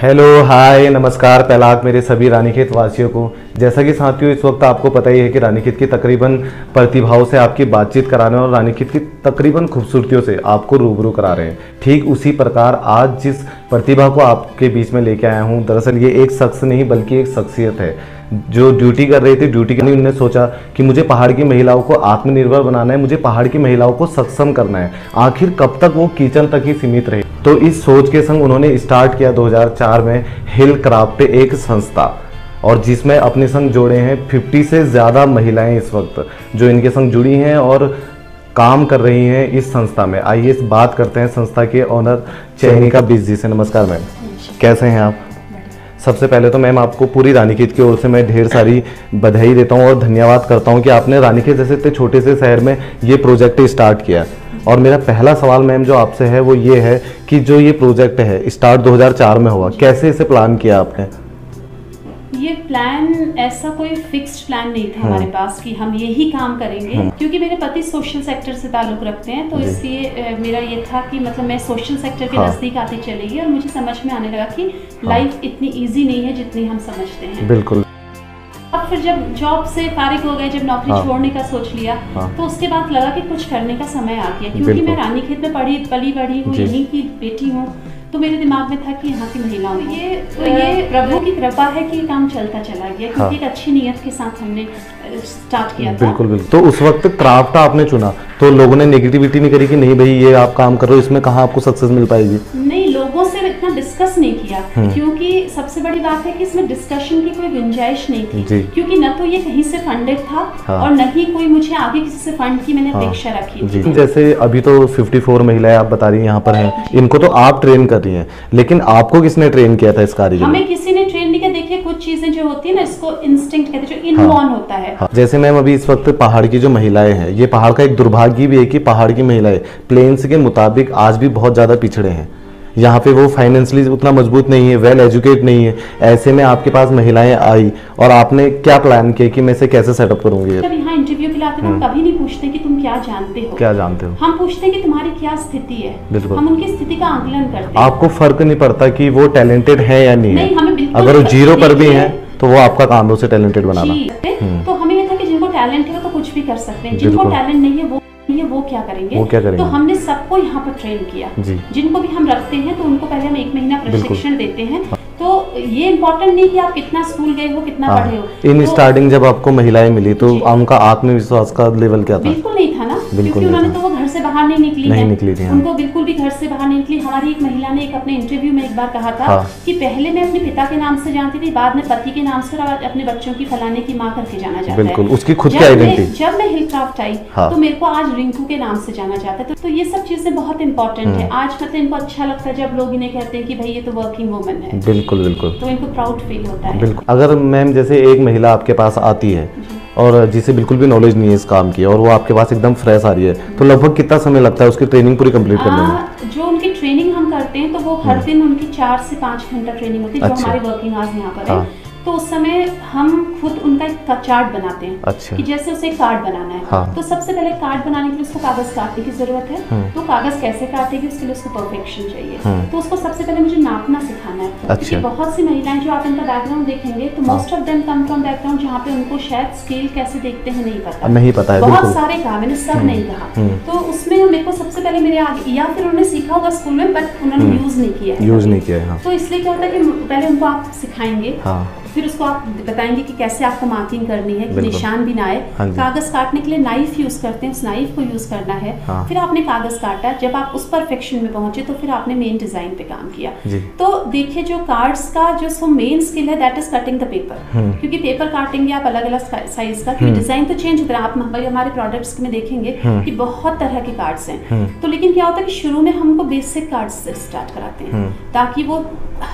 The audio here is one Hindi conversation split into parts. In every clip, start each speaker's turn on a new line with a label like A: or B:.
A: हेलो हाय नमस्कार पहलाक मेरे सभी रानीखेत वासियों को। जैसा कि साथियों इस वक्त आपको पता ही है कि रानीखेत की तकरीबन प्रतिभाओं से आपकी बातचीत कराने और रानीखेत की तकरीबन खूबसूरतियों से आपको रूबरू करा रहे हैं। ठीक उसी प्रकार आज जिस प्रतिभा को आपके बीच में लेके आया हूँ, दरअसल ये एक शख्स नहीं बल्कि एक शख्सियत है जो ड्यूटी कर रही थी। ड्यूटी करनी उन्होंने सोचा कि मुझे पहाड़ की महिलाओं को आत्मनिर्भर बनाना है, मुझे पहाड़ की महिलाओं को सक्षम करना है। आखिर कब तक वो किचन तक ही सीमित रहे, तो इस सोच के संग उन्होंने स्टार्ट किया 2004 में हिल क्राफ्ट एक संस्था, और जिसमें अपने संग जोड़े हैं 50 से ज़्यादा महिलाएं इस वक्त जो इनके संग जुड़ी हैं और काम कर रही हैं इस संस्था में। आइए बात करते हैं संस्था के ओनर चयनिका बिस जी से। नमस्कार मैम, कैसे हैं आप? सबसे पहले तो मैम आपको पूरी रानीखेत की ओर से मैं ढेर सारी बधाई देता हूं और धन्यवाद करता हूं कि आपने रानीखेत जैसे इतने छोटे से शहर में ये प्रोजेक्ट स्टार्ट किया। और मेरा पहला सवाल मैम जो आपसे है वो ये है कि जो ये प्रोजेक्ट है स्टार्ट 2004 में हुआ, कैसे इसे प्लान किया आपने?
B: ये प्लान ऐसा कोई फिक्स्ड प्लान नहीं था हमारे पास कि हम यही काम करेंगे, क्योंकि मेरे पति सोशल सेक्टर से ताल्लुक़ रखते हैं, तो इसलिए मेरा ये था कि मतलब मैं सोशल सेक्टर के नज़दीक आती चलेगी और मुझे समझ में आने लगा कि लाइफ इतनी इजी नहीं है जितनी हम समझते हैं।
A: बिल्कुल।
B: अब फिर जब जॉब से फारिग हो गए, जब नौकरी छोड़ने का सोच लिया, तो उसके बाद लगा कि कुछ करने का समय आ गया, क्योंकि मैं रानीखेत में पली बड़ी हूँ, यहीं की बेटी हूँ, तो मेरे दिमाग में था कि यहाँ की महिलाओं ये प्रभु की कृपा है कि काम चलता चला गया, क्योंकि एक अच्छी नीयत के साथ हमने स्टार्ट किया था।
A: बिल्कुल बिल्कुल। तो उस वक्त क्राफ्ट आपने चुना तो लोगों ने नेगेटिविटी नहीं करी कि नहीं भाई ये आप काम कर रहे हो, इसमें कहाँ आपको सक्सेस मिल पाएगी?
B: नहीं, लोगों से इतना डिस्कस नहीं किया, क्योंकि सबसे बड़ी बात है कि इसमें डिस्कशन की कोई गुंजाइश नहीं थी, क्योंकि न तो ये कहीं से फंडेड था और न ही कोई मुझे आगे किसी से फंड की मैंने अपेक्षा रखी थी।
A: जैसे अभी तो 54 महिलाएं आप बता रही हैं यहाँ पर हैं, इनको तो आप ट्रेन कर रही हैं, लेकिन आपको किसने ट्रेन किया था इस कार्य के लिए?
B: हमें किसी ने ट्रेन नहीं किया। देखिए कुछ चीजें जो होती है ना, इसको इंस्टिंक्ट कहते हैं, जो इनबॉर्न होता है।
A: जैसे मैम अभी इस वक्त पहाड़ की जो महिलाएं हैं, ये पहाड़ का एक दुर्भाग्य भी है कि पहाड़ की महिलाएं प्लेन्स के मुताबिक आज भी बहुत ज्यादा पिछड़े हैं। यहाँ पे वो फाइनेंशियली उतना मजबूत नहीं है, वेल एजुकेट नहीं है। ऐसे में आपके पास महिलाएं आई और आपने क्या प्लान किया कि मैं इसे कैसे सेटअप करूंगी?
B: जब यहाँ इंटरव्यू के लिए आते हैं, हम कभी नहीं पूछते कि तुम क्या जानते हो,
A: क्या जानते हो,
B: हम पूछते हैं कि तुम्हारी क्या स्थिति है। बिल्कुल। हम उनकी स्थिति का आकलन करते हैं।
A: आपको फर्क नहीं पड़ता कि वो टैलेंटेड है या नहीं है?
B: हमें बिल्कुल।
A: अगर वो जीरो पर भी है तो वो आपका काम है उसे टैलेंटेड बनाना।
B: तो हमें ये था कि जिनको टैलेंट है तो कुछ भी कर सकते हैं, जिनको टैलेंट नहीं है वो क्या करेंगे? तो हमने सबको यहाँ पर ट्रेन किया। जिनको भी हम रखते हैं तो उनको पहले हम 1 महीना प्रशिक्षण देते हैं। तो ये इम्पोर्टेंट नहीं कि आप कितना स्कूल गए हो, कितना पढ़े हो।
A: इन स्टार्टिंग जब आपको महिलाएं मिली तो उनका आत्मविश्वास का लेवल क्या था?
B: बिल्कुल नहीं था ना, क्योंकि उन्होंने तो वो घर से बाहर नहीं निकली थी। उनको बिल्कुल भी घर से बाहर नहीं निकली। हमारी एक महिला ने एक अपने इंटरव्यू में एक बार कहा था कि पहले मैं अपने पिता के नाम से जानती थी, बाद में पति के नाम से, और अपने बच्चों की फलाने की माँ करके जाना जाता है।
A: बिल्कुल, उसकी खुद की आइडेंटिटी।
B: जब मैं हिल क्राफ्ट आई तो मेरे को आज रिंकू के नाम से जाना जाता है। तो ये सब चीजें बहुत इंपॉर्टेंट है। आज मतलब इनको अच्छा लगता है जब लोग इन्हें कहते हैं कि भाई ये तो वर्किंग वुमन है।
A: बिल्कुल बिल्कुल।
B: तो इनको प्राउड फील होता है।
A: बिल्कुल। अगर मैम जैसे एक महिला आपके पास आती है और जिसे बिल्कुल भी नॉलेज नहीं है इस काम की, और वो आपके पास एकदम फ्रेश आ रही है, तो लगभग कितना समय लगता है उसकी ट्रेनिंग पूरी कंप्लीट करने में?
B: जो उनकी ट्रेनिंग हम करते हैं तो वो हर दिन उनकी 4 से 5 घंटा ट्रेनिंग होती है। जो हमारे वर्किंग आवर्स यहाँ पर है, तो उस समय हम खुद उनका एक चार्ट बनाते हैं कि जैसे उसे कार्ड बनाना है। तो सबसे पहले कार्ड बनाने के लिए उसको कागज काटने की जरूरत है। तो कागज कैसे काटेगी उसके लिए उसको परफेक्शन चाहिए। तो उसको सबसे पहले मुझे नापना सिखाना है, क्योंकि बहुत सी महिलाएं जो आप इनका बैकग्राउंड देखेंगे तो most of them come from background जहाँ पे उनको शायद स्केल कैसे देखते हैं नहीं पता है। बहुत सारे कहा, मैंने सब नहीं कहा। तो उसमें मेरे को सबसे पहले मेरे आगे, या फिर उन्होंने सीखा होगा स्कूल में बट उन्होंने यूज नहीं किया है। तो इसलिए क्या होता है कि पहले उनको आप सिखाएंगे, फिर उसको आप बताएंगे कि कैसे आपको मार्किंग करनी है कि निशान भी ना आए। कागज काटने के लिए नाइफ यूज करते हैं, उस नाइफ को यूज करना है। फिर आपने कागज काटा, जब आप उस परफेक्शन में पहुंचे तो फिर आपने मेन डिजाइन पे काम किया। तो देखिए जो कार्ड्स का जो मेन स्किल है that is cutting the paper, क्योंकि पेपर काटेंगे आप अलग अलग साइज का, क्योंकि डिजाइन तो चेंज होता है। आप हमारे प्रोडक्ट्स में देखेंगे कि बहुत तरह के कार्ड्स हैं। तो लेकिन क्या होता है कि शुरू में हमको बेसिक कार्ड्स से स्टार्ट कराते हैं ताकि वो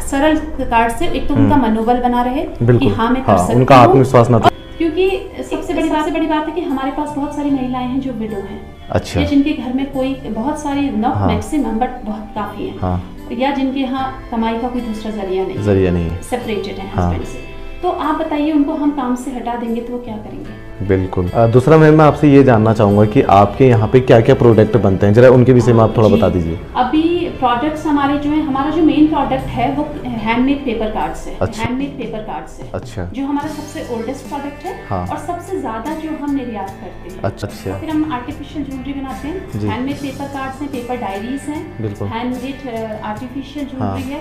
B: सरल कार्ड से एक तो उनका मनोबल बना रहे कि हाँ मैं कर सकती हूँ, उनका आत्मविश्वास ना, क्योंकि सबसे बड़ी बात है कि हमारे पास बहुत सारी महिलाएं हैं जो विडो हैं।
A: अच्छा।
B: या जिनके घर में कोई, बहुत सारी, नॉट मैक्सिमम बट बहुत काफी है, या जिनके यहाँ कमाई का कोई दूसरा जरिया नहीं है, सेपरेटेड है हस्बैंड से। तो आप बताइए उनको हम काम से हटा देंगे तो वो क्या करेंगे?
A: बिल्कुल। दूसरा मैम मैं आपसे ये जानना चाहूँगा कि आपके यहाँ पे क्या क्या प्रोडक्ट बनते हैं, जरा उनके विषय में आप थोड़ा बता दीजिए।
B: अभी प्रोडक्ट्स हमारे जो है, हमारा जो मेन प्रोडक्ट है वो हैंडमेड पेपर कार्ड्स है।
A: अच्छा।
B: हैंडमेड पेपर कार्ड्स है। अच्छा। जो हमारा सबसे ओल्डेस्ट प्रोडक्ट है। हाँ। और सबसे ज्यादा जो हम निर्यात करते हैं। अच्छा। तो फिर हम आर्टिफिशियल ज्वेलरी बनाते हैं, हैंडमेड पेपर कार्ड्स हैं, पेपर डायरीज हैं, हैंडमेड आर्टिफिशियल ज्वेलरी है।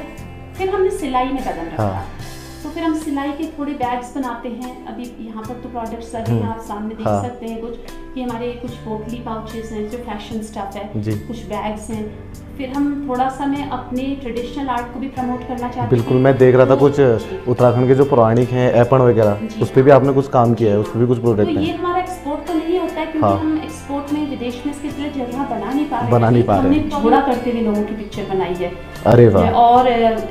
B: फिर हमने सिलाई में कदम रखा, तो फिर हम सिलाई के थोड़े बैग्स बनाते हैं। अभी यहाँ पर तो प्रोडक्ट्स अभी आप सामने देख सकते हैं कुछ, ये हमारे कुछ पोटली पाउचेस हैं जो फैशन स्टफ है, कुछ बैग्स हैं। फिर हम थोड़ा सा मैं अपने ट्रेडिशनल आर्ट को भी प्रमोट करना चाहती हूँ।
A: बिल्कुल, मैं देख रहा था कुछ उत्तराखंड के जो पौराणिक हैं ऐपण वगैरह, उस पर भी आपने कुछ काम किया है, उस पर भी कुछ प्रोडक्ट है।
B: ये हमारा एक्सपोर्ट तो नहीं होता है क्योंकि हम एक्सपोर्ट में विदेश में इसके लिए जगह बना नहीं पा रहे। हमने घोड़ा करते हुए लोगों की पिक्चर बनाई है।
A: अरे वाह।
B: और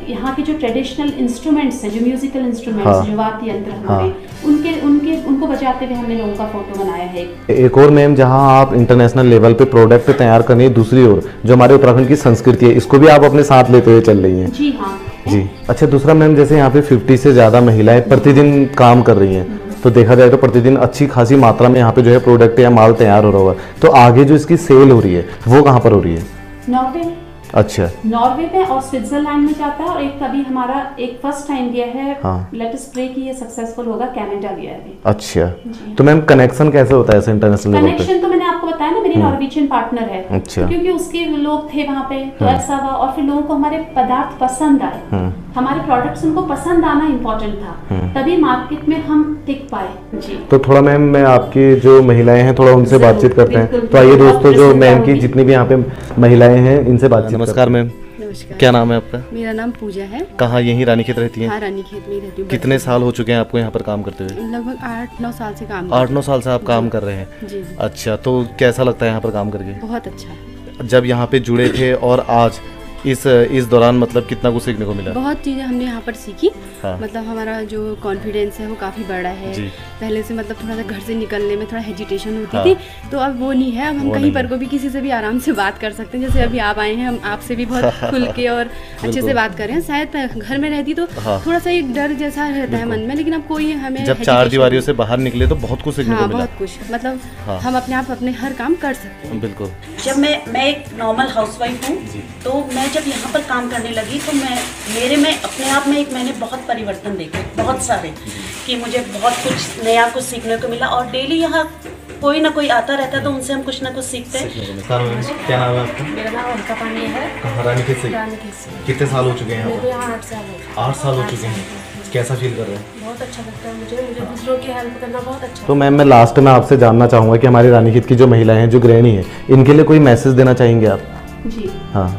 B: यहाँ के जो ट्रेडिशनल इंस्ट्रूमेंट्स हैं, जो म्यूजिकल इंस्ट्रूमेंट्स, जो वाद्य यंत्र हमारे, उनको बजाते हुए हमने लोगों का फोटो बनाया है।
A: एक और मैम, जहाँ आप इंटरनेशनल लेवल पे प्रोडक्ट तैयार करनी है, दूसरी ओर जो हमारे उत्तराखंड की संस्कृति है, इसको भी आप अपने साथ लेते हुए चल रही हैं।
B: जी हाँ
A: जी। अच्छा, दूसरा मैम, जैसे यहाँ पे 50 से ज्यादा महिलाएं प्रतिदिन काम कर रही हैं, तो देखा जाए तो प्रतिदिन अच्छी खासी मात्रा में यहाँ पे जो है प्रोडक्ट या माल तैयार हो रहा हुआ, तो आगे जो इसकी सेल हो रही है वो कहाँ पर हो रही है?
B: नॉर्वे।
A: अच्छा।
B: नॉर्वे में और स्विट्जरलैंड में जाता है, और एक कभी हमारा एक फर्स्ट टाइम गया है। हाँ। लेट अस प्रे कि ये सक्सेसफुल होगा। कनाडा गया है। अच्छा। तो मैम कनेक्शन कैसे होता है ऐसे इंटरनेशनल लेवल पे? कनेक्शन तो मैंने आपको बताया ना, मेरी नॉर्वेजियन पार्टनर है। अच्छा। क्योंकि उसके लोग थे वहाँ पे, तो ऐसा हुआ, और फिर लोगों को हमारे पदार्थ पसंद आए, हमारे प्रोडक्ट्स उनको पसंद आना इम्पोर्टेंट था, तभी मार्केट में हम टिक पाए। जी। तो
A: थोड़ा मैम मैं आपकी जो महिलाएं हैं थोड़ा उनसे बातचीत करते हैं। तो आइए दोस्तों, जो मैम की जितनी भी यहाँ पे महिलाएं हैं इनसे बातचीत। नमस्कार मैम।
C: नमस्कार।
A: क्या नाम है आपका?
C: मेरा नाम पूजा है।
A: कहाँ यहीं रानीखेत रहती हैं?
C: हाँ, रानीखेत में रहती हूँ।
A: कितने साल हो चुके हैं आपको यहाँ पर काम करते हुए?
C: लगभग 8-9 साल से काम।
A: 8-9 साल से आप काम कर रहे हैं? जी। अच्छा, तो कैसा लगता है यहाँ पर काम करके?
C: बहुत अच्छा।
A: जब यहाँ पे जुड़े थे और आज इस दौरान मतलब कितना कुछ सीखने को मिला?
C: बहुत चीज़ें हमने यहाँ पर सीखी। हाँ। मतलब हमारा जो कॉन्फिडेंस है वो काफ़ी बड़ा है। पहले से मतलब थोड़ा सा घर से निकलने में थोड़ा हेजिटेशन होती थी, तो अब वो नहीं है। अब हम कहीं पर को भी किसी से भी आराम से बात कर सकते हैं। जैसे अभी आप आए हैं, हम आपसे भी बहुत खुल के और अच्छे से बात कर रहे हैं। शायद घर में रहती तो थोड़ा सा एक डर जैसा रहता है मन में, लेकिन अब कोई हमें
A: जब 4 दीवारियों से बाहर निकले तो बहुत कुछ सीखने को मिला।
C: बहुत कुछ, मतलब हम अपने आप अपने हर काम कर सकते हैं।
A: बिल्कुल।
D: जब मैं एक नॉर्मल हाउसवाइफ हूँ, तो मैं जब यहाँ पर काम करने लगी तो मेरे में अपने आप में मैंने बहुत परिवर्तन देखे, बहुत सारे, कि मुझे बहुत कुछ नया कुछ सीखने को मिला। और डेली यहाँ कोई ना कोई आता रहता है, तो उनसे हम कुछ ना कुछ सीखते हैं।
A: क्या नाम है आपका?
C: मेरा नाम अलका पांडे है।
A: रानीखेत से? कितने साल हो चुके हैं यहाँ पर?
C: 8 साल हो चुके।
A: 8 साल हो चुके हैं। कैसा फील कर रहे हैं?
C: बहुत अच्छा लगता है मुझे दूसरों की हेल्प करना बहुत अच्छा।
A: तो मैम मैं लास्ट में आपसे जानना चाहूँगा कि हमारी रानीखेत की जो महिलाएं हैं, जो गृहिणी हैं, इनके लिए कोई मैसेज देना चाहेंगे आप?
B: जी
A: हाँ।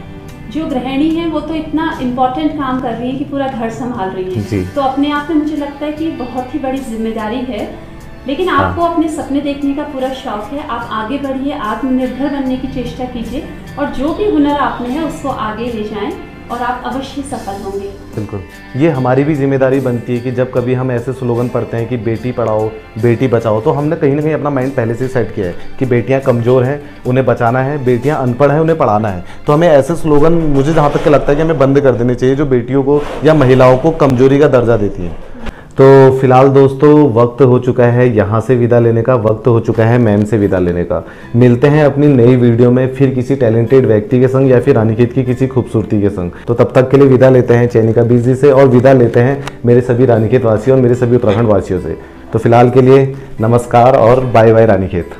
B: जो गृहिणी है वो तो इतना इम्पोर्टेंट काम कर रही है कि पूरा घर संभाल रही है, तो अपने आप में मुझे लगता है कि बहुत ही बड़ी जिम्मेदारी है। लेकिन आपको अपने सपने देखने का पूरा शौक है, आप आगे बढ़िए, आत्मनिर्भर बनने की चेष्टा कीजिए, और जो भी हुनर आप में है उसको आगे ले जाएं, और आप अवश्य सफल होंगे।
A: बिल्कुल। ये हमारी भी जिम्मेदारी बनती है कि जब कभी हम ऐसे स्लोगन पढ़ते हैं कि बेटी पढ़ाओ बेटी बचाओ, तो हमने कहीं ना कहीं अपना माइंड पहले से सेट किया है कि बेटियां कमज़ोर हैं, उन्हें बचाना है, बेटियां अनपढ़ हैं, उन्हें पढ़ाना है। तो हमें ऐसे स्लोगन, मुझे जहाँ तक लगता है कि हमें बंद कर देने चाहिए जो बेटियों को या महिलाओं को कमजोरी का दर्जा देती हैं। तो फिलहाल दोस्तों वक्त हो चुका है यहाँ से विदा लेने का, वक्त हो चुका है मैम से विदा लेने का। मिलते हैं अपनी नई वीडियो में फिर किसी टैलेंटेड व्यक्ति के संग या फिर रानीखेत की किसी खूबसूरती के संग। तो तब तक के लिए विदा लेते हैं चैनिका बीजी से, और विदा लेते हैं मेरे सभी रानीखेत वासियों और मेरे सभी उत्तराखंड वासियों से। तो फिलहाल के लिए नमस्कार और बाय बाय रानीखेत।